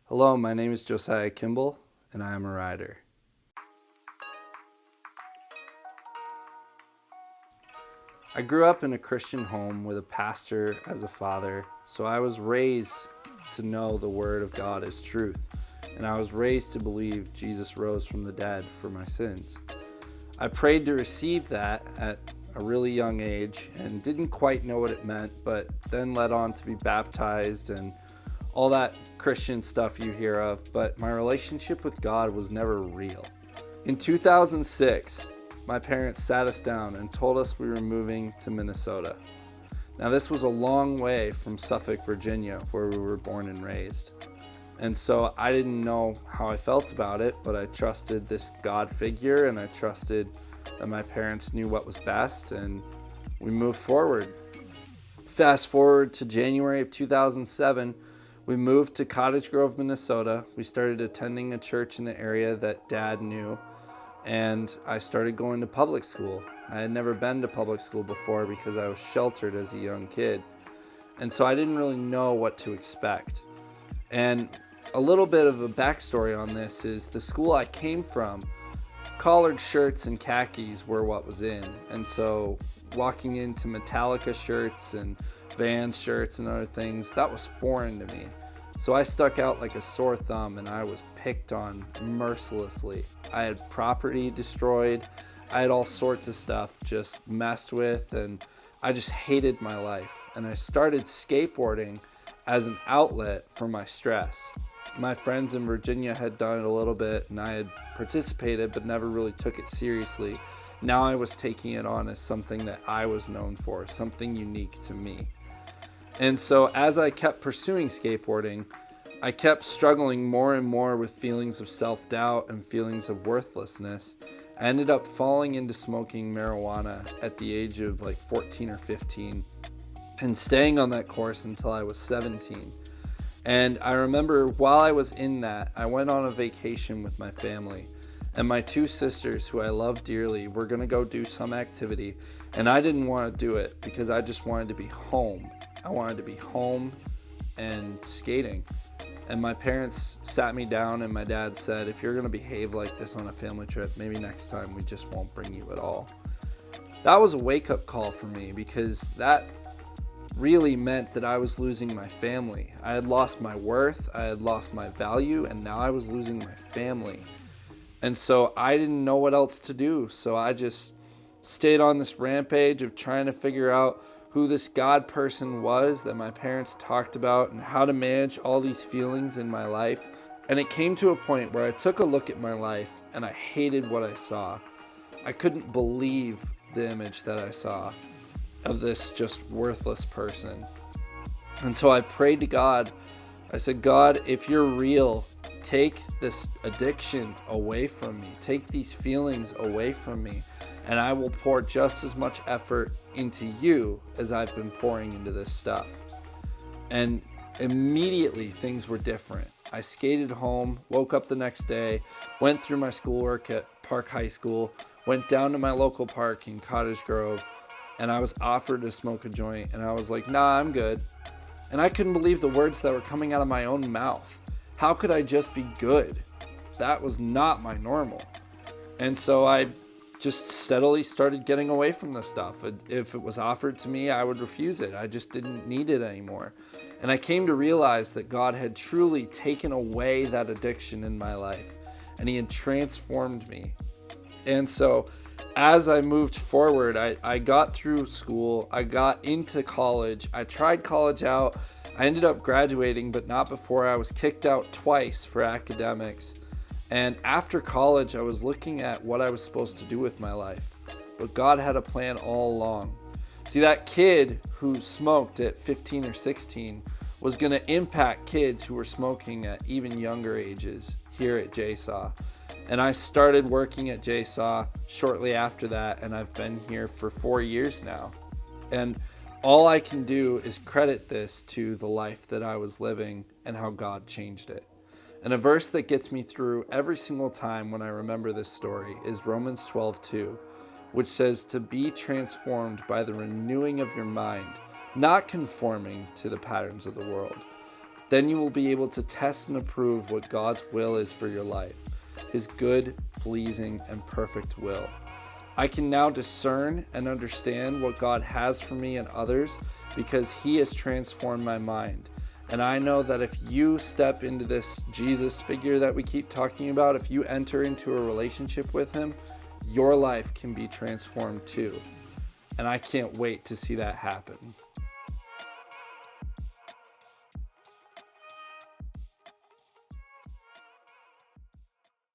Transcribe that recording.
Hello, my name is Josiah Kimball, and I am a rider. I grew up in a Christian home with a pastor as a father, so I was raised to know the Word of God is truth, and I was raised to believe Jesus rose from the dead for my sins. I prayed to receive that at a really young age and didn't quite know what it meant, but then led on to be baptized and all that Christian stuff you hear of, but my relationship with God was never real. In 2006, my parents sat us down and told us we were moving to Minnesota. Now, this was a long way from Suffolk, Virginia, where we were born and raised. And so I didn't know how I felt about it, but I trusted this God figure and I trusted that my parents knew what was best, and we moved forward. Fast forward to January of 2007, we moved to Cottage Grove, Minnesota. We started attending a church in the area that Dad knew, and I started going to public school. I had never been to public school before because I was sheltered as a young kid, and so I didn't really know what to expect. And a little bit of a backstory on this is the school I came from, collared shirts and khakis were what was in, and so walking into Metallica shirts and Vans shirts and other things, that was foreign to me. So I stuck out like a sore thumb and I was picked on mercilessly. I had property destroyed. I had all sorts of stuff just messed with, and I just hated my life. And I started skateboarding as an outlet for my stress. My friends in Virginia had done it a little bit and I had participated but never really took it seriously. Now I was taking it on as something that I was known for, something unique to me. And so as I kept pursuing skateboarding, I kept struggling more and more with feelings of self-doubt and feelings of worthlessness. I ended up falling into smoking marijuana at the age of like 14 or 15 and staying on that course until I was 17. And I remember while I was in that, I went on a vacation with my family. And my two sisters, who I love dearly, were going to go do some activity. And I didn't want to do it because I just wanted to be home. I wanted to be home and skating. And my parents sat me down and my dad said, if you're going to behave like this on a family trip, maybe next time we just won't bring you at all. That was a wake-up call for me because that really meant that I was losing my family. I had lost my worth, I had lost my value, and now I was losing my family. And so I didn't know what else to do. So I just stayed on this rampage of trying to figure out who this God person was that my parents talked about and how to manage all these feelings in my life. And it came to a point where I took a look at my life and I hated what I saw. I couldn't believe the image that I saw of this just worthless person. And so I prayed to God. I said, God, if you're real, take this addiction away from me. Take these feelings away from me. And I will pour just as much effort into you as I've been pouring into this stuff. And immediately things were different. I skated home, woke up the next day, went through my schoolwork at Park High School, went down to my local park in Cottage Grove, and I was offered to smoke a joint. And I was like, nah, I'm good. And I couldn't believe the words that were coming out of my own mouth. How could I just be good? That was not my normal. And so I just steadily started getting away from this stuff. If it was offered to me, I would refuse it. I just didn't need it anymore. And I came to realize that God had truly taken away that addiction in my life, and He had transformed me. And so as I moved forward, I got through school, I got into college, I tried college out, I ended up graduating, but not before I was kicked out twice for academics. And after college, I was looking at what I was supposed to do with my life. But God had a plan all along. See, that kid who smoked at 15 or 16 was going to impact kids who were smoking at even younger ages here at JSAW. And I started working at JSAW shortly after that, and I've been here for 4 years now. And all I can do is credit this to the life that I was living and how God changed it. And a verse that gets me through every single time when I remember this story is Romans 12:2, which says to be transformed by the renewing of your mind, not conforming to the patterns of the world. Then you will be able to test and approve what God's will is for your life, his good, pleasing, and perfect will. I can now discern and understand what God has for me and others because he has transformed my mind. And I know that if you step into this Jesus figure that we keep talking about, if you enter into a relationship with him, your life can be transformed too. And I can't wait to see that happen.